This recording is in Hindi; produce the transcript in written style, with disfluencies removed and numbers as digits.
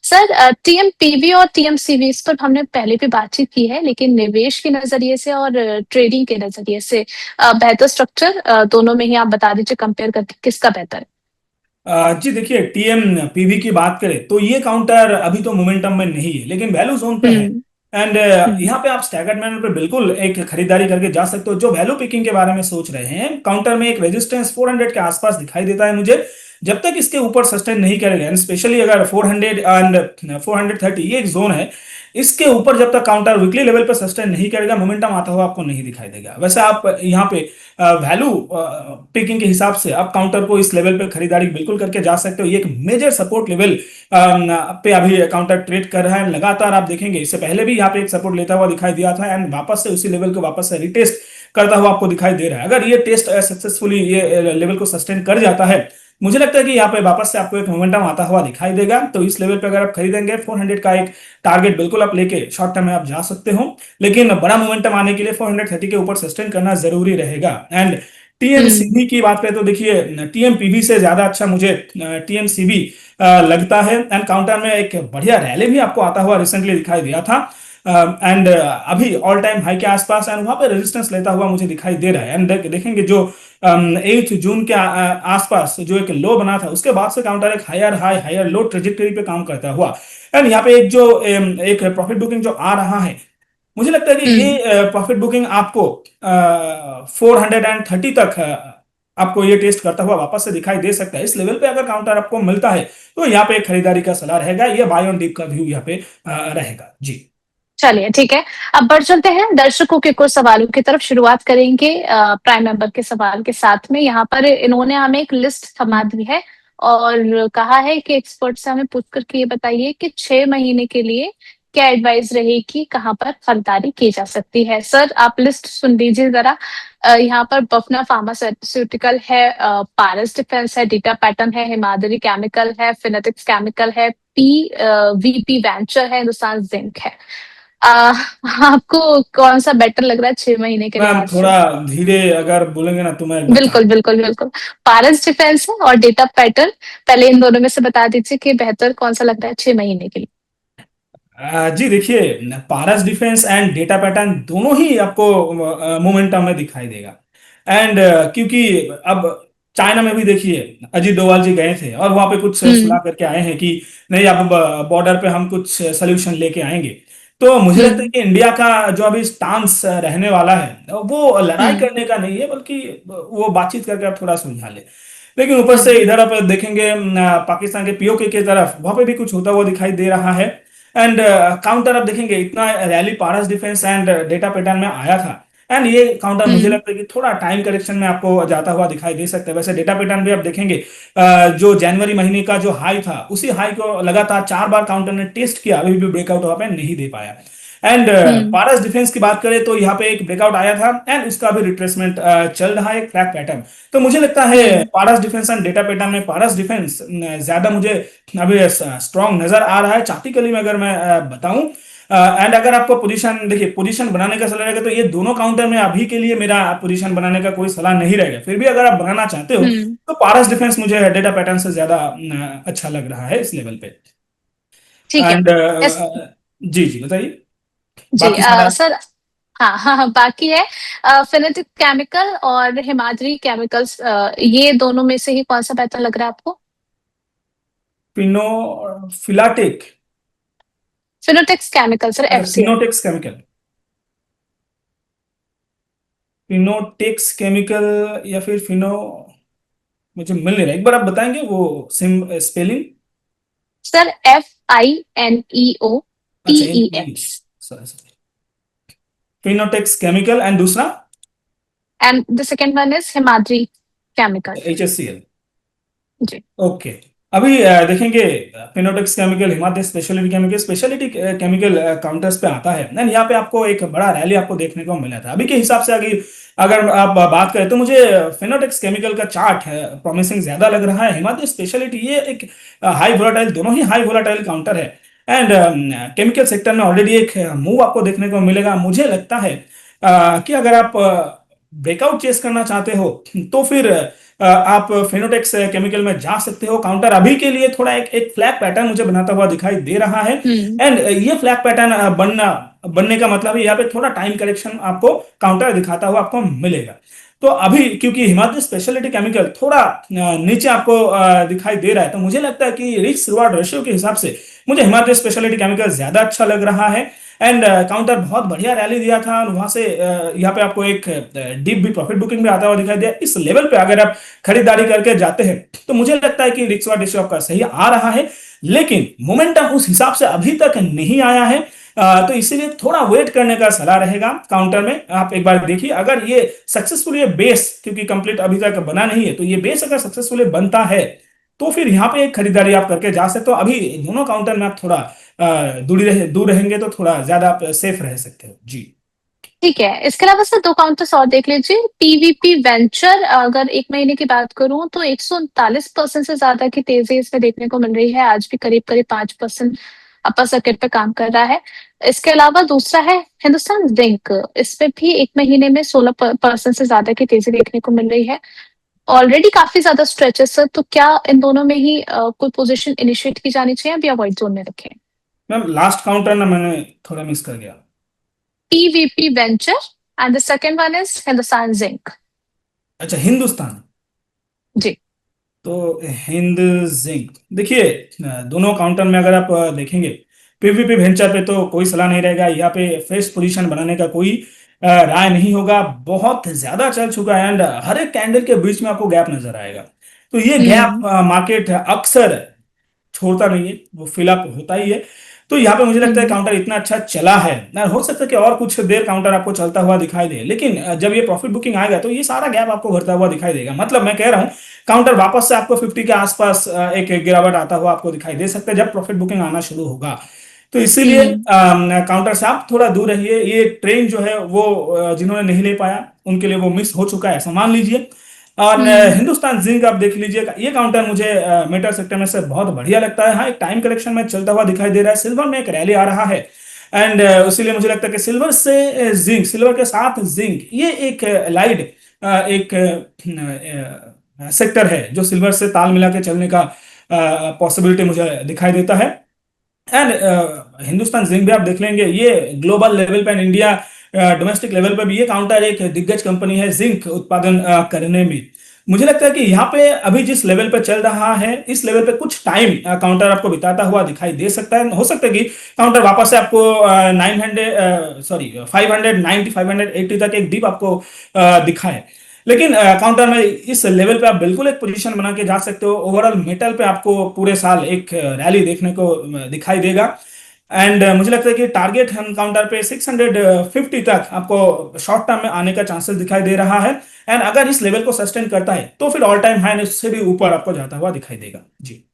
सर, टीएमपीवी और टीएमसीवी इस पर हमने पहले भी बातचीत की है, लेकिन निवेश के नजरिए से और ट्रेडिंग के नजरिए से बेहतर स्ट्रक्चर दोनों में ही आप बता दीजिए, कंपेयर करके किसका बेहतर है? जी देखिए, टीएम पीवी की बात करें तो ये काउंटर अभी तो मोमेंटम में नहीं है, लेकिन वैल्यू जोन पे है। हम्म। एंड हम्म। यहाँ पे आप स्टैगर्ड मैनर पे बिल्कुल एक खरीदारी करके जा सकते हो। जो वैल्यू पिकिंग के बारे में सोच रहे हैं, काउंटर में एक रेजिस्टेंस 400 के आसपास दिखाई देता है मुझे। जब तक इसके ऊपर सस्टेन नहीं करेगा, एंड स्पेशली अगर 400 एंड 430 ये एक जोन है, इसके ऊपर जब तक काउंटर वीकली लेवल पे सस्टेन नहीं करेगा, मोमेंटम आता हुआ आपको नहीं दिखाई देगा। वैसे आप यहाँ पे वैल्यू पिकिंग के हिसाब से आप काउंटर को इस लेवल पे खरीदारी बिल्कुल करके जा सकते हो। ये एक मेजर सपोर्ट लेवल पे अभी काउंटर ट्रेड कर रहा है लगातार। आप देखेंगे इससे पहले भी यहाँ पे एक सपोर्ट लेता हुआ दिखाई दिया था, एंड वापस से उसी लेवल को वापस से रिटेस्ट करता हुआ आपको दिखाई दे रहा है। अगर ये टेस्ट सक्सेसफुली ये लेवल को सस्टेन कर जाता है, मुझे लगता है कि यहाँ पे वापस से आपको एक मोमेंटम आता हुआ दिखाई देगा। तो इस लेवल पे अगर आप खरीदेंगे, 400 का एक टारगेट बिल्कुल आप लेके शॉर्ट टर्म में आप जा सकते हो। लेकिन बड़ा मोमेंटम आने के लिए 430 के ऊपर सस्टेन करना जरूरी रहेगा। एंड हम्म। टीएमसीबी की बात करें तो देखिए, टीएमपीबी से ज्यादा अच्छा मुझे टीएमसीबी लगता है। एंड काउंटर में एक बढ़िया रैली भी आपको आता हुआ रिसेंटली दिखाई दिया था। एंड अभी ऑल टाइम हाई के आसपास, एंड वहां पे रेजिस्टेंस लेता हुआ मुझे दिखाई दे रहा है। एंड देखेंगे जो 8 जून के आसपास जो एक लो बना था, उसके बाद से काउंटर एक higher high higher low trajectory पे काम करता हुआ। एंड यहाँ पे एक जो एक प्रॉफिट बुकिंग जो आ रहा है, मुझे लगता है कि हम्म। ये प्रॉफिट बुकिंग आपको 430 तक आपको ये टेस्ट करता हुआ वापस से दिखाई दे सकता है। इस लेवल पे अगर काउंटर आपको मिलता है, तो यहाँ पे एक खरीदारी का सलाह रहेगा। ये बाय ऑन डिप का व्यू यहाँ पे रहेगा जी। चलिए, ठीक है। अब बढ़ चलते हैं दर्शकों के कुछ सवालों की तरफ। शुरुआत करेंगे प्राइम मेंबर के सवाल के साथ में। यहाँ पर इन्होंने हमें एक लिस्ट थमा दी है और कहा है कि एक्सपर्ट से हमें पूछ करके ये बताइए कि 6 महीने के लिए क्या एडवाइस रहेगी, कहाँ पर खरीदारी की जा सकती है। सर, आप लिस्ट सुन लीजिए जरा। यहाँ पर बफना फार्मास्यूटिकल है, पारस डिफेंस है, डीटा पैटर्न है, हिमाद्री केमिकल है, फिनेटिक्स केमिकल है, पी वीपी वेंचर है, हिंदुस्तान जिंक है। आ, आपको कौन सा बेटर लग रहा है 6 महीने के मैम लिहाज थोड़ा से? धीरे अगर बोलेंगे ना तो मैं बता। बिल्कुल बिल्कुल बिल्कुल। पारस डिफेंस है और डेटा पैटर्न। पहले इन दोनों में से बता दीजिए कि बेहतर कौन सा लगता है 6 महीने के लिए। जी देखिए, पारस डिफेंस एंड डेटा पैटर्न दोनों ही आपको मोमेंटम में दिखाई देगा। एंड क्योंकि अब चाइना में भी देखिए, अजीत डोभाल जी गए थे और वहां पे कुछ सुला हम्म। करके आए हैं कि नहीं, अब बॉर्डर पे हम कुछ सोल्यूशन लेके आएंगे। तो मुझे लगता है हम्म। कि इंडिया का जो अभी स्टांस रहने वाला है, वो लड़ाई हम्म। करने का नहीं है, बल्कि वो बातचीत करके आप थोड़ा सुलझा ले। लेकिन ऊपर से हम्म। इधर आप देखेंगे पाकिस्तान के पीओके की तरफ, वहां पे भी कुछ होता हुआ दिखाई दे रहा है। एंड काउंटर आप देखेंगे, इतना rally Paras defence and data pattern में आया था। एंड ये काउंटर मुझे हम्म। लगता है कि थोड़ा टाइम करेक्शन में आपको जाता हुआ दिखाई दे सकता है। वैसे डेटा पैटर्न भी आप देखेंगे, जो जनवरी महीने का जो हाई था, उसी हाई को लगातार 4 बार काउंटर ने टेस्ट किया, अभी भी ब्रेकआउट वहां पे नहीं दे पाया। And hmm. पारस डिफेंस की बात करें तो यहाँ पे एक ब्रेकआउट आया था, एंड उसका भी रिट्रेसमेंट चल रहा है, फ्लैग पैटर्न। तो मुझे लगता है हम्म। पारस डिफेंस एंड डेटा पैटर्न में पारस डिफेंस ज्यादा मुझे अभी स्ट्रॉन्ग नजर आ रहा है। चार्टिकली में अगर मैं बताऊं, एंड अगर आपको पोजीशन देखिए, पोजीशन बनाने का सलाह रहेगा, तो ये दोनों काउंटर में अभी के लिए मेरा पोजीशन बनाने का कोई सलाह नहीं रहेगा। फिर भी अगर आप बनाना चाहते हो, हम्म। तो पारस डिफेंस मुझे डेटा पैटर्न से ज्यादा अच्छा लग रहा है इस लेवल पे। ठीक है। And yes. जी जी बताइए, जी, बाकी सारा। सर। हाँ हाँ हाँ, बाकी है फिनेटिक केमिकल और हिमाद्री केमिकल्स। ये दोनों में से ही कौन सा बेहतर लग रहा है आपको? फिनो फिलाटेक। फिनोटेक्स केमिकल सर, अच्छा, FCL. Fineotex chemical. Fineotex chemical या फिर फिनो, मुझे मिल नहीं रहा, एक बार आप बताएंगे वो सिम स्पेलिंग। सर, FINEO अच्छा, TEX। Sorry sorry, Fineotex chemical, and दूसरा and the second one is Himadri chemical. HSCL। जी। ओके। अभी देखेंगे, Fineotex chemical, Himalaya speciality chemical, speciality chemical counters पे आता है। एंड यहाँ पे आपको एक बड़ा रैली आपको देखने को मिला था। अभी के हिसाब से अगर अगर आप बात करें, तो मुझे फिनोटेक्स केमिकल का चार्ट है प्रॉमिसिंग ज्यादा लग रहा है। हिमालय स्पेशलिटी ये एक हाई वोलाटाइल, दोनों ही हाई वोलाटाइल काउंटर है। एंड केमिकल सेक्टर में ऑलरेडी एक मूव आपको देखने को मिलेगा। मुझे लगता है कि अगर आप ब्रेकआउट चेस करना चाहते हो, तो फिर आप फिनोटेक्स केमिकल में जा सकते हो। काउंटर अभी के लिए थोड़ा एक फ्लैग पैटर्न मुझे बनाता हुआ दिखाई दे रहा है। हम्म। एंड ये फ्लैग पैटर्न बनने का मतलब है यहाँ पे थोड़ा टाइम करेक्शन आपको काउंटर दिखाता हुआ आपको मिलेगा। तो अभी क्योंकि हिमाद्री स्पेशलिटी केमिकल थोड़ा नीचे आपको दिखाई दे रहा है, तो मुझे लगता है कि रिस्क रिवार्ड रेशियो के हिसाब से मुझे हिमाद्री स्पेशलिटी केमिकल ज्यादा अच्छा लग रहा है। एंड काउंटर बहुत बढ़िया रैली दिया था, और वहां से यहाँ पे आपको एक डीप भी प्रॉफिट बुकिंग भी आता हुआ दिखाई दिया। इस लेवल पे अगर आप खरीदारी करके जाते हैं तो मुझे लगता है कि रिस्क रिवार्ड रेशियो आपका सही आ रहा है, लेकिन मोमेंटम उस हिसाब से अभी तक नहीं आया है। तो इसीलिए थोड़ा वेट करने का सलाह रहेगा। काउंटर में आप एक बार देखिए, अगर ये सक्सेसफुली बेस क्योंकि कंप्लीट अभी तक बना नहीं है, तो ये बेस अगर सक्सेसफुली बनता है तो फिर यहाँ पे एक खरीदारी आप करके जा सकते हो। अभी दोनों काउंटर में आप थोड़ा दूर रहेंगे तो थोड़ा ज्यादा आप सेफ रह सकते हो जी। ठीक है, इसके अलावा सर दो काउंटर्स और देख लीजिए। पीवीपी वेंचर, अगर एक महीने की बात करूं तो 139% से ज्यादा की तेजी इसमें देखने को मिल रही है। आज भी करीब करीब 5% अपर सर्किट पे काम कर रहा है। इसके अलावा दूसरा है हिंदुस्तान जिंक, इसमें भी एक महीने में 16% से ज्यादा की तेजी देखने को मिल रही है। ऑलरेडी काफी ज्यादा स्ट्रेचेस है, तो क्या इन दोनों में ही कोई पोजीशन इनिशिएट की जानी चाहिए, अभी अवॉइड जोन में रखें? मैम लास्ट काउंटर ना मैंने थोड़ा मिस कर गया। PVP venture and the second one is Hindustan zinc. अच्छा, हिंदुस्तान। जी। तो हिंद जिंक देखिए, दोनों काउंटर में अगर आप देखेंगे, पीवीपी वेंचर पे तो कोई सलाह नहीं रहेगा। यहाँ पे फ्रेश पोजीशन बनाने का कोई राय नहीं होगा। बहुत ज्यादा चल चुका है एंड हर एक कैंडल के बीच में आपको गैप नजर आएगा। तो ये गैप हम्म। मार्केट अक्सर छोड़ता नहीं है, वो फिल अप होता ही है। तो यहाँ पे मुझे लगता है हम्म। काउंटर इतना अच्छा चला है ना, हो सकता है कि और कुछ देर काउंटर आपको चलता हुआ दिखाई दे, लेकिन जब ये प्रॉफिट बुकिंग आएगा तो ये सारा गैप आपको भरता हुआ दिखाई देगा। मतलब मैं कह रहा हूँ काउंटर वापस से आपको 50 के आसपास एक गिरावट आता हुआ आपको दिखाई दे सकता है जब प्रॉफिट बुकिंग आना शुरू होगा। तो इसीलिए हम्म। काउंटर से आप थोड़ा दूर रहिए। ये ट्रेन जो है वो जिन्होंने नहीं ले पाया उनके लिए वो मिस हो चुका है, ऐसा मान लीजिए। और हम्म। हिंदुस्तान जिंक आप देख लीजिए, ये काउंटर मुझे मेटल सेक्टर में से बहुत बढ़िया लगता है। हाँ, एक टाइम करेक्शन में चलता हुआ दिखाई दे रहा है। सिल्वर में एक रैली आ रहा है एंड इसीलिए मुझे लगता है कि सिल्वर से जिंक, सिल्वर के साथ जिंक, ये एक लाइड एक सेक्टर है जो सिल्वर से ताल मिला के चलने का पॉसिबिलिटी मुझे दिखाई देता है। एंड हिंदुस्तान जिंक भी आप देख लेंगे, ये ग्लोबल लेवल पे, इंडिया डोमेस्टिक लेवल पे भी ये काउंटर एक दिग्गज कंपनी है जिंक उत्पादन करने में। मुझे लगता है कि यहाँ पे अभी जिस लेवल पे चल रहा है, इस लेवल पे कुछ टाइम काउंटर आपको बिताता हुआ दिखाई दे सकता है। हो सकता है कि काउंटर वापस से आपको 900 सॉरी 590 580 तक एक डीप आपको दिखाए। लेकिन काउंटर में इस लेवल पे आप बिल्कुल एक पोजीशन बना के जा सकते हो। ओवरऑल मेटल पे आपको पूरे साल एक रैली देखने को दिखाई देगा। एंड मुझे लगता है कि टारगेट हम काउंटर पे 650 तक आपको शॉर्ट टर्म में आने का चांसेस दिखाई दे रहा है। एंड अगर इस लेवल को सस्टेन करता है तो फिर ऑल टाइम हाई उससे भी ऊपर आपको जाता हुआ दिखाई देगा जी।